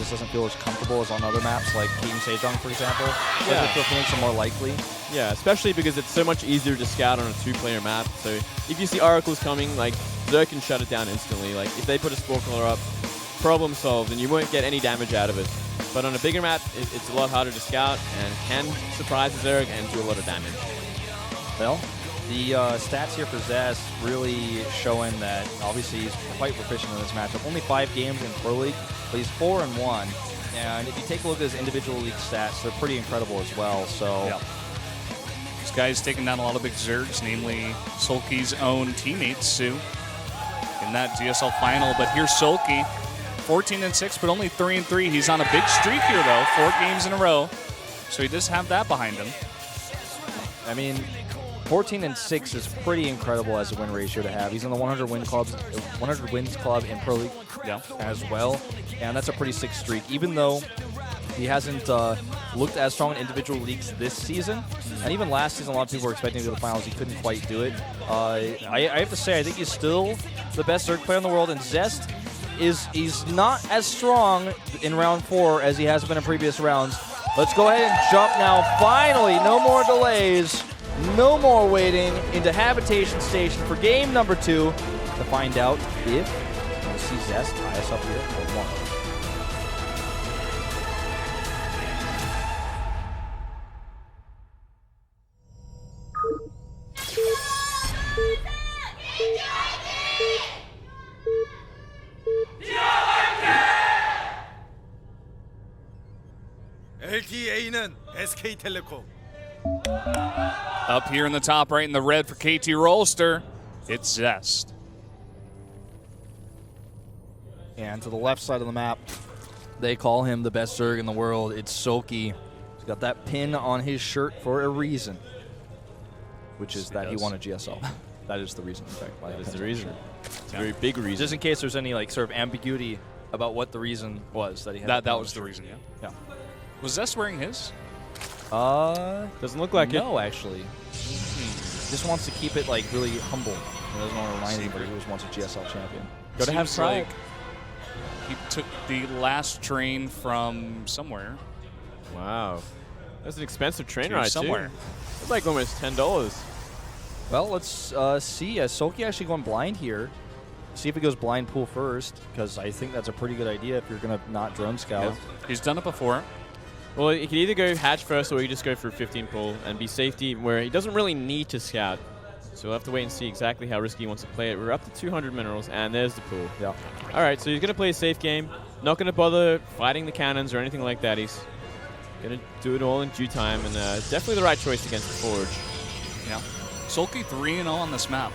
just doesn't feel as comfortable as on other maps like King Sejong, for example. Yeah. I feel Phoenix are more likely. Yeah, especially because it's so much easier to scout on a 2-player map. So if you see Oracles coming, like, Zerg can shut it down instantly. Like, if they put a Spore Caller up, problem solved, and you won't get any damage out of it. But on a bigger map, it's a lot harder to scout and can surprise the Zerg and do a lot of damage. Well, the stats here for Zest really showing that obviously he's quite proficient in this matchup. Only 5 games in Pro League, but he's 4-1. And if you take a look at his individual league stats, they're pretty incredible as well. So, yeah. This guy's taken down a lot of big Zergs, namely Soulkey's own teammates, Sue, in that GSL final. But here's Soulkey, 14-6, but only 3-3. He's on a big streak here, though, 4 games in a row. So he does have that behind him. I mean, 14-6 is pretty incredible as a win ratio to have. He's in the 100 wins club in Pro League as well, and that's a pretty sick streak. Even though he hasn't looked as strong in individual leagues this season, and even last season, a lot of people were expecting to go to the finals. He couldn't quite do it. I have to say, I think he's still the best Zerg player in the world, and Zest he's not as strong in round 4 as he has been in previous rounds. Let's go ahead and jump now. Finally, no more delays. No more waiting into Habitation Station for game number 2 to find out if we'll see Zest tie us up here for 1. LTA는 SK텔레콤. Up here in the top right in the red for KT Rolster, it's Zest. And to the left side of the map, they call him the best Zerg in the world. It's Soulkey. He's got that pin on his shirt for a reason, which is that he won a GSL. That is the reason, in fact. That is the reason. It's a very big reason. Just in case there's any like sort of ambiguity about what the reason was that he had. That was the reason, yeah. Yeah. Was Zest wearing his? Doesn't look like it. No, actually. Just wants to keep it like really humble. He doesn't want to remind anybody he was once a GSL champion. Got to have pride. Like he took the last train from somewhere. Wow. That's an expensive train ride, somewhere. too. It's like almost $10. Well, let's see. Soulkey actually going blind here. See if he goes blind pool first, because I think that's a pretty good idea if you're going to not drone scout. Yeah. He's done it before. Well, he could either go hatch first or he just go for a 15 pull and be safety where he doesn't really need to scout. So we'll have to wait and see exactly how risky he wants to play it. We're up to 200 minerals, and there's the pool. Yeah. All right, so he's going to play a safe game. Not going to bother fighting the cannons or anything like that. He's going to do it all in due time, and definitely the right choice against the Forge. Yeah. Soulkey 3-0 on this map.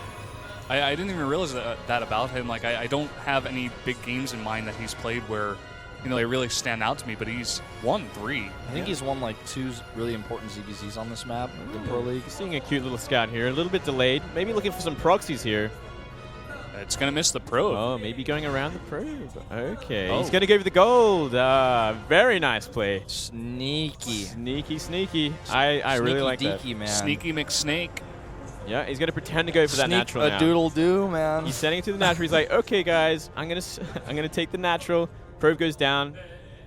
I didn't even realize that about him. Like, I don't have any big games in mind that he's played where, you know, they really stand out to me, but he's won 3. I think he's won like 2 really important ZBZs on this map in Pro League. Seeing a cute little scout here, a little bit delayed. Maybe looking for some proxies here. It's going to miss the probe. Oh, maybe going around the probe. Okay. Oh. He's going to go for the gold. Very nice play. Sneaky. Sneaky, sneaky. I really like that. Man. Sneaky McSnake. Yeah, he's going to pretend to go for that natural now. A doodle-doo, man. He's setting it to the natural. He's like, okay, guys, I'm gonna take the natural. Probe goes down.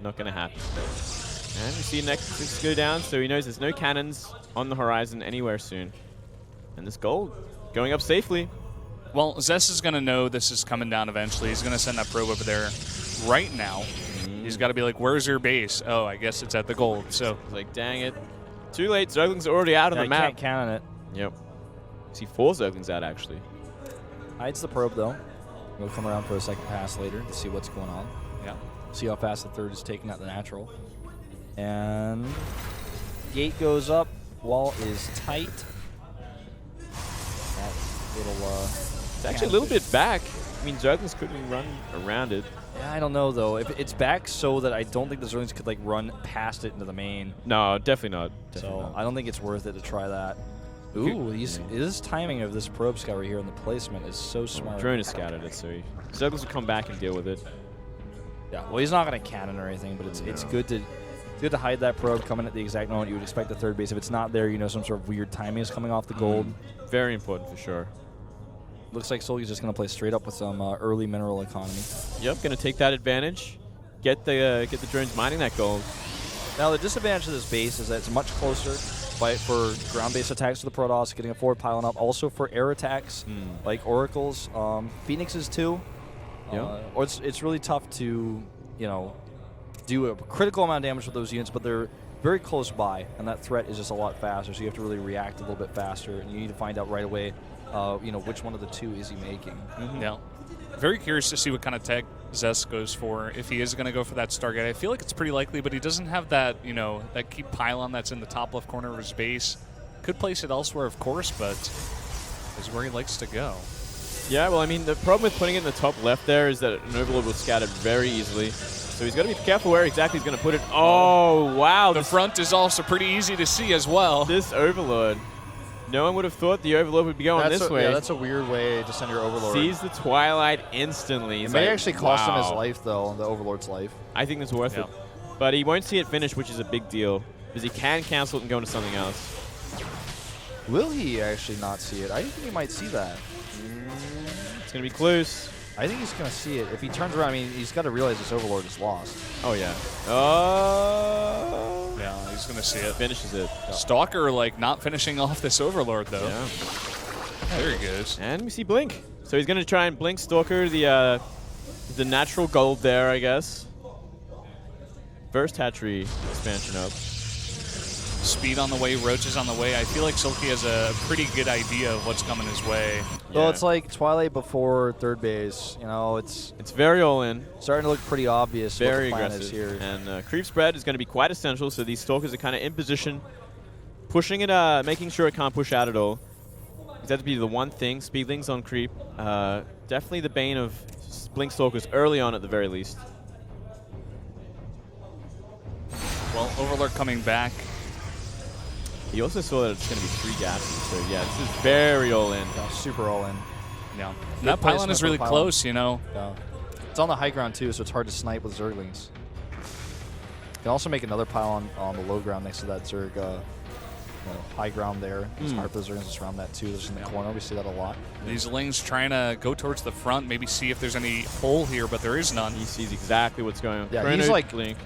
Not going to happen. And we see Nexus go down, so he knows there's no cannons on the horizon anywhere soon. And this gold going up safely. Well, Zest is going to know this is coming down eventually. He's going to send that probe over there right now. He's got to be like, where's your base? Oh, I guess it's at the gold. So he's like, dang it. Too late. Zergling's already out on the map. Can't cannon it. Yep. See 4 Zerglings out, actually. Hides the probe, though. We'll come around for a second pass later to see what's going on. Yeah. See how fast the third is taking out the natural. And gate goes up. Wall is tight. That little, it's actually a little bit back. I mean, Zerglings couldn't run around it. Yeah, I don't know, though. If it's back so that I don't think the Zerglings could, like, run past it into the main. No, definitely not. Definitely not. I don't think it's worth it to try that. Ooh, his timing of this probe scout right here and the placement is so smart. Drone has scouted it, so Zerglings will come back and deal with it. Yeah, well, he's not going to cannon or anything, but it's good to hide that probe coming at the exact moment you would expect the third base. If it's not there, you know some sort of weird timing is coming off the gold. Very important for sure. Looks like Soulkey's just going to play straight up with some early mineral economy. Yep, going to take that advantage. get the drones mining that gold. Now, the disadvantage of this base is that it's much closer for ground-based attacks to the Protoss, getting a forward pylon up. Also for air attacks, like Oracles, Phoenixes too. Or it's really tough to, do a critical amount of damage with those units, but they're very close by, and that threat is just a lot faster, so you have to really react a little bit faster, and you need to find out right away, which one of the two is he making. Yeah. Very curious to see what kind of tech Zest goes for, if he is going to go for that Stargate. I feel like it's pretty likely, but he doesn't have that, that key pylon that's in the top left corner of his base. Could place it elsewhere, of course, but is where he likes to go. Yeah, well, I mean, the problem with putting it in the top left there is that an Overlord will scatter very easily. So he's got to be careful where exactly he's going to put it. Oh, wow. The front is also pretty easy to see as well. This Overlord. No one would have thought the Overlord would be going this way. Yeah, that's a weird way to send your Overlord. Sees the Twilight instantly. It may actually cost him his life, though, the Overlord's life. I think that's worth it. But he won't see it finish, which is a big deal, because he can cancel it and go into something else. Will he actually not see it? I think he might see that. It's going to be close. I think he's going to see it. If he turns around, I mean, he's got to realize this Overlord is lost. Oh, yeah. Oh. Yeah, he's going to see it. Finishes it. Stalker, not finishing off this Overlord, though. Yeah. There he goes. And we see Blink. So he's going to try and Blink Stalker the natural gold there, I guess. First hatchery expansion up. Speed on the way, roaches on the way. I feel like Soulkey has a pretty good idea of what's coming his way. Well, it's like Twilight before third base. It's very all-in. Starting to look pretty obvious. Very what the plan aggressive. is here. And creep spread is going to be quite essential, so these Stalkers are kind of in position, pushing it, making sure it can't push out at all. That would be the one thing. Speedlings on creep. Definitely the bane of Blink Stalkers early on at the very least. Well, Overlord coming back. He also saw that it's going to be 3 gases, so yeah, this is very all-in. Yeah, super all-in. Yeah. And that pylon is really close, Yeah. It's on the high ground, too, so it's hard to snipe with Zerglings. You can also make another pylon on the low ground next to that Zerg high ground there. It's hard for the Zerglings to surround that, too. There's in the corner. We see that a lot. These Lings trying to go towards the front, maybe see if there's any hole here, but there is none. He sees exactly what's going on. Yeah,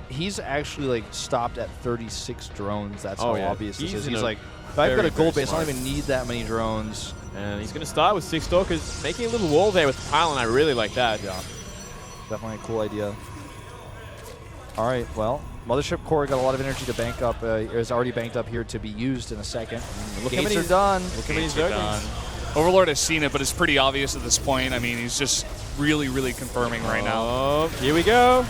he's actually stopped at 36 drones. That's how obvious this is. He's like, if I've got a gold base, I don't even need that many drones. And he's going to start with 6 Stalkers, making a little wall there with the pylon. I really like that. Yeah, definitely a cool idea. All right, well, Mothership Core got a lot of energy to bank up. Is already banked up here to be used in a second. Gates are done. Look how many Zerglings. Overlord has seen it, but it's pretty obvious at this point. I mean, he's just really, really confirming right now. Oh, here we go.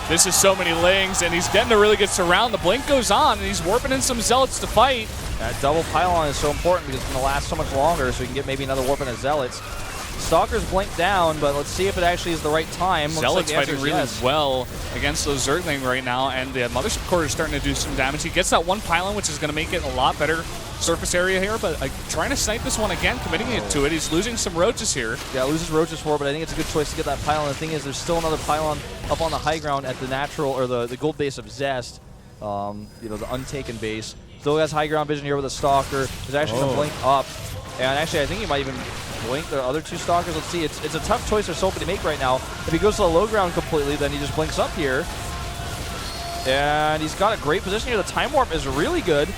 This is so many Lings, and he's getting a really good surround. The blink goes on, and he's warping in some Zealots to fight. That double pylon is so important because it's going to last so much longer, so we can get maybe another warp into Zealots. Stalker's blink down, but let's see if it actually is the right time. Zealots fighting really well against those Zergling right now, and the Mothership Core is starting to do some damage. He gets that one pylon, which is going to make it a lot better surface area here, but trying to snipe this one again, committing it to it. He's losing some roaches here. Yeah, loses roaches for it, but I think it's a good choice to get that pylon. The thing is, there's still another pylon up on the high ground at the natural, or the gold base of Zest, the untaken base. Still has high ground vision here with a Stalker. He's actually going to blink up, and actually I think he might even blink the other 2 Stalkers. Let's see, it's a tough choice for Soulkey to make right now. If he goes to the low ground completely, then he just blinks up here. And he's got a great position here. The Time Warp is really good.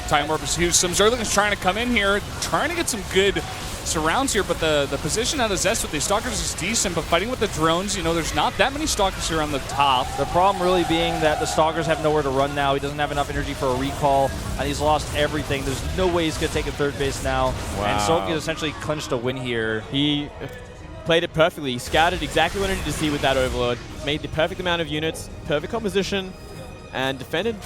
Time Warp is huge. Some Zerglings trying to come in here, trying to get some good surrounds here, but the position out of Zest with these Stalkers is decent, but fighting with the drones, there's not that many Stalkers here on the top. The problem really being that the Stalkers have nowhere to run now. He doesn't have enough energy for a recall, and he's lost everything. There's no way he's going to take a third base now. Wow. And Soulkey essentially clinched a win here. He played it perfectly. He scouted exactly what he needed to see with that Overlord, made the perfect amount of units, perfect composition, and defended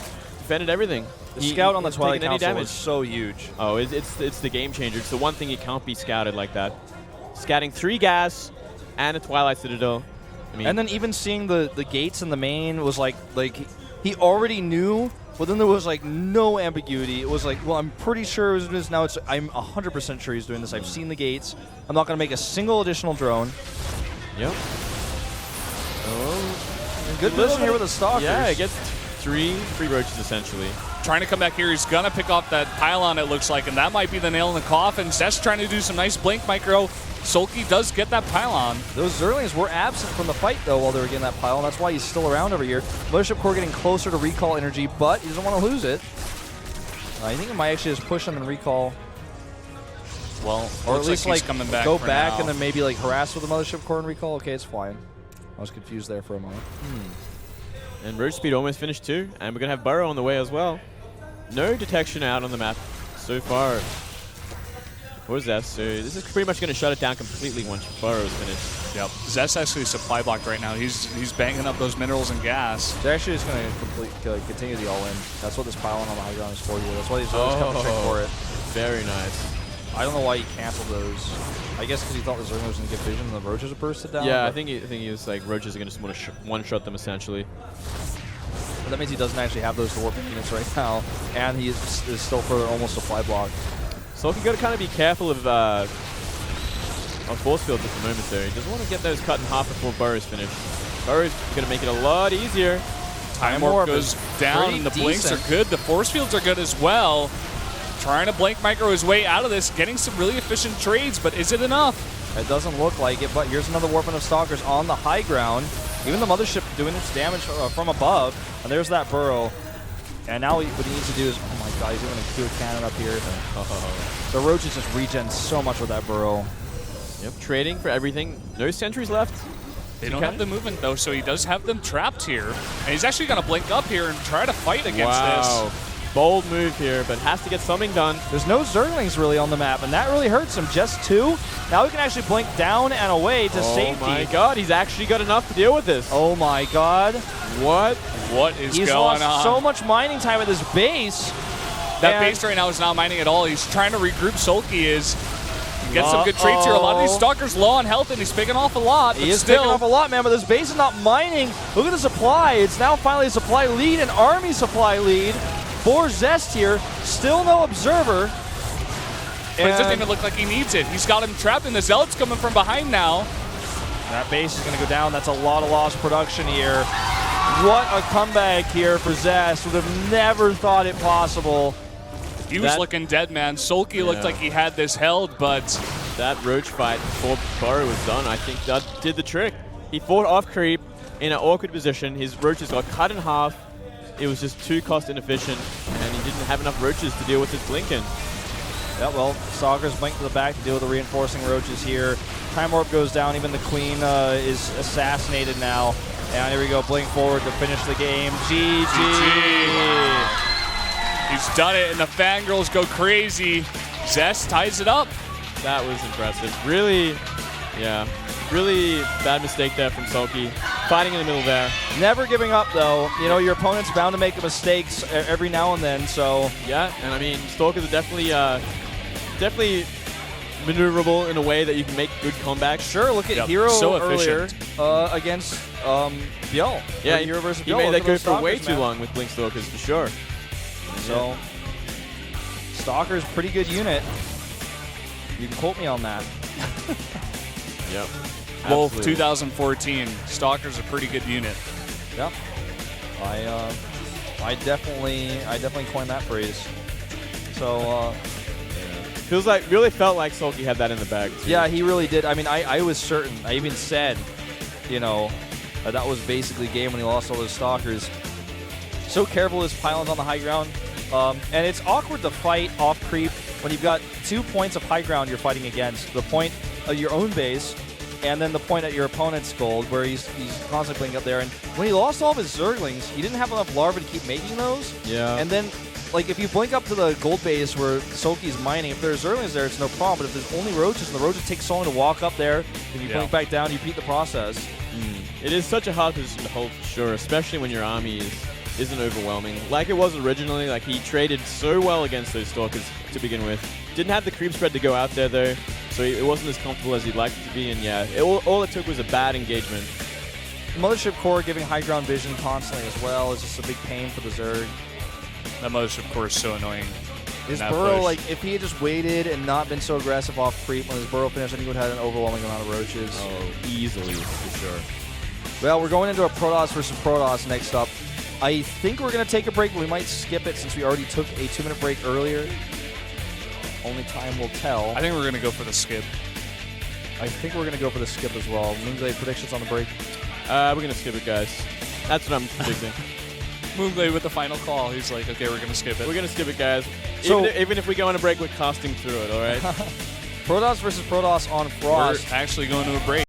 everything. The scout on the Twilight Council was so huge. Oh, it's the game changer. It's the one thing you can't be scouted like that. Scouting 3 gas and a Twilight Citadel. And then even seeing the gates in the main was like he already knew, but then there was no ambiguity. It was well, I'm pretty sure it was this. Now I'm 100% sure he's doing this. I've seen the gates. I'm not going to make a single additional drone. Yep. Oh, good position here with the Stalkers. Yeah, it gets 3 free roaches essentially. Trying to come back here. He's going to pick off that pylon, it looks like, and that might be the nail in the coffin. Zest trying to do some nice blink micro. Soulkey does get that pylon. Those Zerlings were absent from the fight, though, while they were getting that pylon. That's why he's still around over here. Mothership Core getting closer to recall energy, but he doesn't want to lose it. I think it might actually just push him and recall. Well, or at least like coming back go for back now. and then maybe like harass with the Mothership Core and recall. Okay, it's fine. I was confused there for a moment. And Roach Speed almost finished too, and we're going to have Burrow on the way as well. No detection out on the map so far for Zest, so this is pretty much going to shut it down completely once Burrow's finished. Yep. Zest actually supply blocked right now. He's banging up those minerals and gas. They're actually just going to continue the all-in. That's what this pylon on the high ground is for. That's why these Zerlings come to trick for it. Very nice. I don't know why he canceled those. I guess because he thought the Zerling was going to get vision and the Roaches would burst it down. Yeah, I think he was like, Roaches are going to just want to one-shot them essentially. But that means he doesn't actually have those to warp units right now, and he is still further almost supply block. So you got to kind of be careful of force fields at the moment though. He doesn't want to get those cut in half before Burrow's finished. Burrow's going to make it a lot easier. Time warp goes down, and the blinks are good. The force fields are good as well. Trying to blink micro his way out of this, getting some really efficient trades, but is it enough? It doesn't look like it, but here's another warping of Stalkers on the high ground. Even the Mothership doing its damage from above, and there's that Burrow. And now what he needs to do is, oh my god, he's doing a clear cannon up here. The Roaches just regen so much with that Burrow. Yep, trading for everything. No sentries left. They don't have the movement though, so he does have them trapped here. And he's actually going to blink up here and try to fight against this. Bold move here, but has to get something done. There's no Zerglings really on the map, and that really hurts him. Just 2. Now he can actually blink down and away to safety. Oh my god, he's actually got enough to deal with this. Oh my god. What? What is He's going on? lost so much mining time at this base. That base right now is not mining at all. He's trying to regroup. Soulkey is. Get some good traits here. A lot of these Stalkers low on health, and he's picking off a lot. He is picking off a lot, man, but this base is not mining. Look at the supply. It's now finally a supply lead, an army supply lead for Zest here. Still no observer. But it doesn't even look like he needs it. He's got him trapped, and the Zealot's coming from behind now. That base is going to go down. That's a lot of lost production here. What a comeback here for Zest. Would have never thought it possible. He was looking dead, man. Soulkey looked like he had this held, but that Roach fight before Burrow was done, I think that did the trick. He fought off creep in an awkward position. His Roaches got cut in half. It was just too cost inefficient, and he didn't have enough Roaches to deal with his blinking. Yeah, well, Stalkers blink to the back to deal with the reinforcing Roaches here. Time warp goes down. Even the Queen is assassinated now. And here we go, blink forward to finish the game. GG. He's done it, and the fangirls go crazy. Zest ties it up. That was impressive. Really, really bad mistake there from Soulkey. Fighting in the middle there. Never giving up, though. You know, your opponent's bound to make mistakes every now and then, so. Yeah, and I mean, Stalkers are definitely maneuverable in a way that you can make good comebacks. Sure, look at Hero earlier against Bjell. Yeah, Hero versus he Bjell. made that go for way too long with Blink Stalkers, for sure. So, Stalker's pretty good unit. You can quote me on that. Yep. Wolf 2014. Stalker's a pretty good unit. Yep. I definitely coined that phrase. So really felt like Soulkey had that in the bag too. Yeah, he really did. I mean, I was certain. I even said, you know, that was basically game when he lost all those Stalkers. So careful with his pylons on the high ground. And it's awkward to fight off creep when you've got 2 points of high ground you're fighting against. The point of your own base, and then the point at your opponent's gold, where he's constantly playing up there. And when he lost all of his Zerglings, he didn't have enough larvae to keep making those. Yeah. And then, like, if you blink up to the gold base where Soulkey's mining, if there's Zerglings there, it's no problem. But if there's only Roaches, and the Roaches take so long to walk up there, if you blink back down, you repeat the process. It is such a hard position to hold, for sure, especially when your army isn't overwhelming. Like it was originally, like he traded so well against those Stalkers to begin with. Didn't have the creep spread to go out there, though, so it wasn't as comfortable as he'd like it to be, and yeah, all it took was a bad engagement. Mothership Core giving high ground vision constantly as well is just a big pain for the Zerg. That Mothership Core is so annoying. His Burrow, like, if he had just waited and not been so aggressive off creep when his Burrow finished, I think he would have had an overwhelming amount of Roaches. Oh, easily, for sure. Well, we're going into a Protoss versus Protoss next up. I think we're going to take a break, but we might skip it since we already took a 2-minute break earlier. Only time will tell. I think we're going to go for the skip. I think we're going to go for the skip as well. Moonglade, predictions on the break? We're going to skip it, guys. That's what I'm predicting. Moonglade with the final call. He's like, okay, we're going to skip it. We're going to skip it, guys. So even if we go on a break, we're casting through it, all right? Protoss versus Protoss on Frost. We're actually going to a break.